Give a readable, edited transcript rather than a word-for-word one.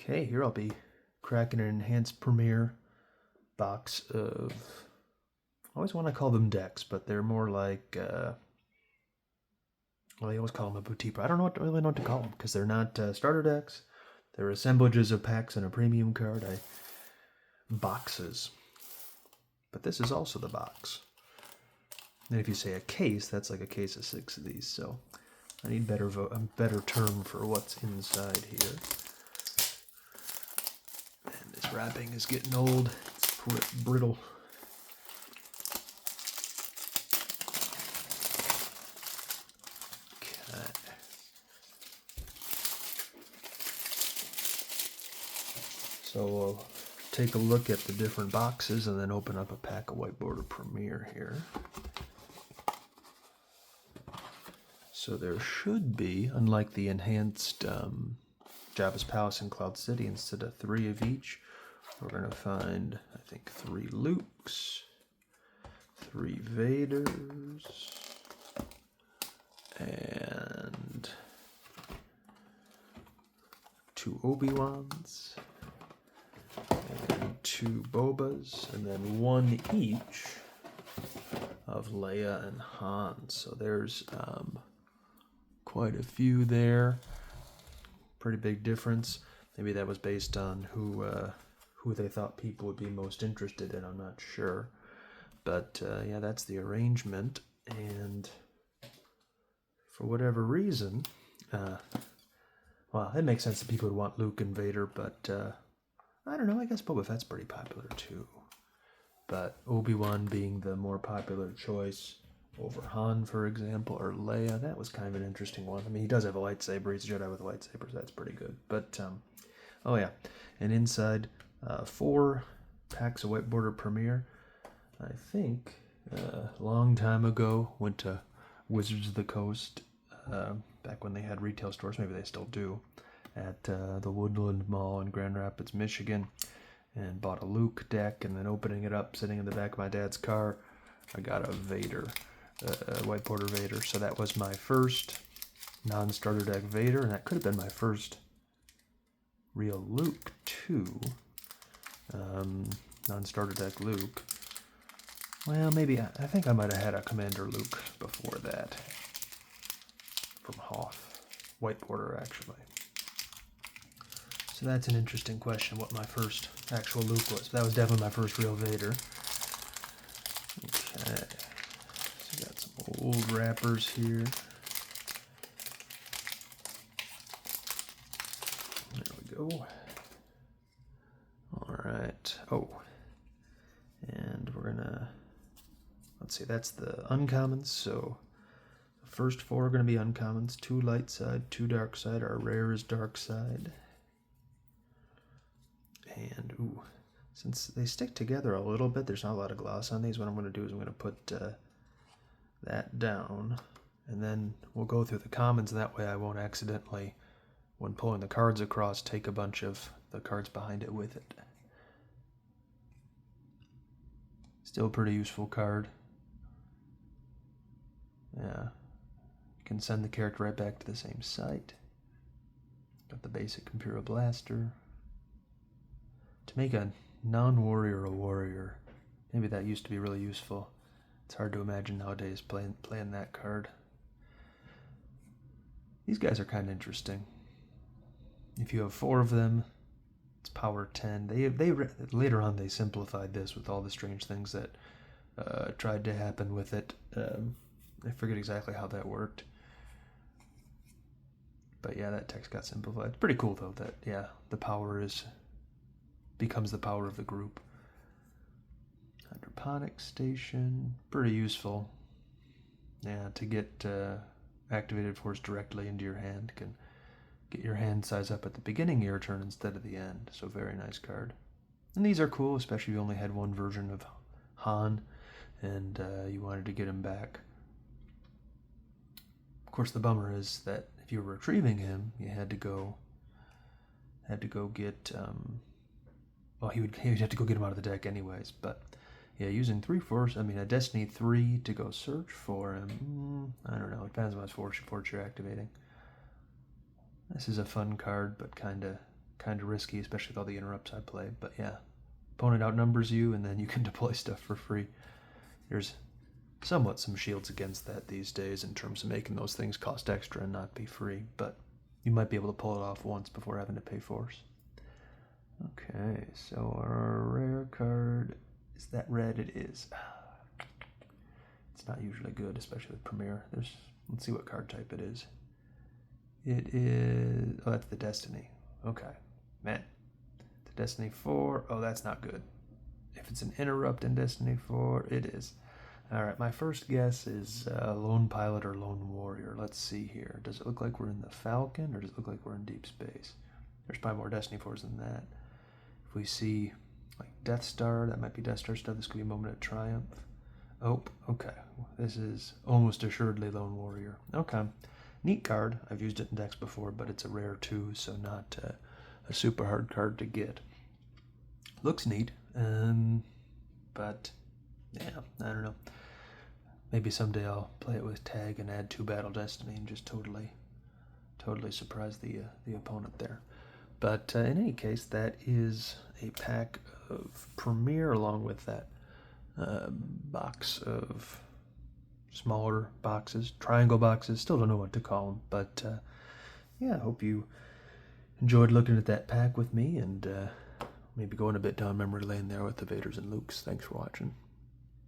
Okay, here I'll be cracking an enhanced Premiere box of, I always want to call them decks, but they're more like, well, I always call them a boutique, but I don't really know what to call them, because they're not starter decks. They're assemblages of packs and a premium card. Boxes. But this is also the box. And if you say a case, that's like a case of 6 of these, so I need a better term for what's inside here. And this wrapping is getting old. It's brittle. Okay. So we'll take a look at the different boxes and then open up a pack of White Border Premiere here. So there should be, unlike the enhanced Jabba's Palace and Cloud City, instead of 3 of each, we're going to find, I think, 3 Lukes, 3 Vaders, and 2 Obi-Wans, and 2 Bobas, and then 1 each of Leia and Han. So there's quite a few there. Pretty big difference. Maybe that was based on who they thought people would be most interested in. I'm not sure. But yeah, that's the arrangement. And for whatever reason, well, it makes sense that people would want Luke and Vader, but I don't know. I guess Boba Fett's pretty popular too. But Obi-Wan being the more popular choice over Han, for example, or Leia, that was kind of an interesting one. I mean, he does have a lightsaber. He's a Jedi with a lightsaber, so that's pretty good. But, oh yeah, and inside 4 packs of White Border Premiere. I think a long time ago, went to Wizards of the Coast, back when they had retail stores, maybe they still do, at the Woodland Mall in Grand Rapids, Michigan, and bought a Luke deck, and then opening it up, sitting in the back of my dad's car, I got a Vader. White Border Vader. So that was my first non-starter deck Vader, and that could have been my first real Luke too. Non-starter deck Luke. Well, maybe I think I might have had a Commander Luke before that from Hoth. White Border, actually. So that's an interesting question, what my first actual Luke was. That was definitely my first real Vader. Okay. Got some old wrappers here. There we go. All right. Oh, and we're gonna, let's see, that's the uncommons. So the first 4 are gonna be uncommons. 2 light side, 2 dark side. Our rare is dark side. And ooh, since they stick together a little bit, there's not a lot of gloss on these. What I'm gonna do is I'm gonna put that down, and then we'll go through the commons, and that way I won't accidentally, when pulling the cards across, take a bunch of the cards behind it with it. Still a pretty useful card. Yeah, you can send the character right back to the same site. Got the basic Imperial Blaster. To make a non-warrior a warrior, maybe that used to be really useful. It's hard to imagine nowadays playing that card. These guys are kind of interesting. If you have 4 of them, it's power 10. They later on they simplified this with all the strange things that tried to happen with it. I forget exactly how that worked. But yeah, that text got simplified. It's pretty cool though that, yeah, the power becomes the power of the group. Hydroponic station, pretty useful. Yeah, to get activated force directly into your hand. Can get your hand size up at the beginning of your turn instead of the end. So very nice card. And these are cool, especially if you only had one version of Han and you wanted to get him back. Of course, the bummer is that if you were retrieving him, you had to go get well, he would have to go get him out of the deck anyways, but yeah, using 3 force, I mean a Destiny 3 to go search for him, I don't know, it depends on how much force you're activating. This is a fun card, but kind of kind of risky, especially with all the interrupts I play. But yeah, opponent outnumbers you, and then you can deploy stuff for free. There's somewhat some shields against that these days in terms of making those things cost extra and not be free, but you might be able to pull it off once before having to pay force. Okay, so our rare card, is that red? It is. It's not usually good, especially with Premier. Let's see what card type it is. It is, oh, that's the Destiny. Okay, man. The Destiny 4, oh, that's not good. If it's an interrupt in Destiny 4, it is. All right, my first guess is Lone Pilot or Lone Warrior. Let's see here. Does it look like we're in the Falcon, or does it look like we're in deep space? There's probably more Destiny 4s than that. If we see like Death Star, that might be Death Star stuff. This could be a Moment of Triumph. Oh, okay. This is almost assuredly Lone Warrior. Okay. Neat card. I've used it in decks before, but it's a rare too, so not a super hard card to get. Looks neat, but yeah, I don't know. Maybe someday I'll play it with Tag and add 2 Battle Destiny and just totally surprise the opponent there. But in any case, that is a pack of Premier along with that box of smaller boxes, triangle boxes. Still don't know what to call them, but yeah, I hope you enjoyed looking at that pack with me, and maybe going a bit down memory lane there with the Vaders and Lukes. Thanks for watching.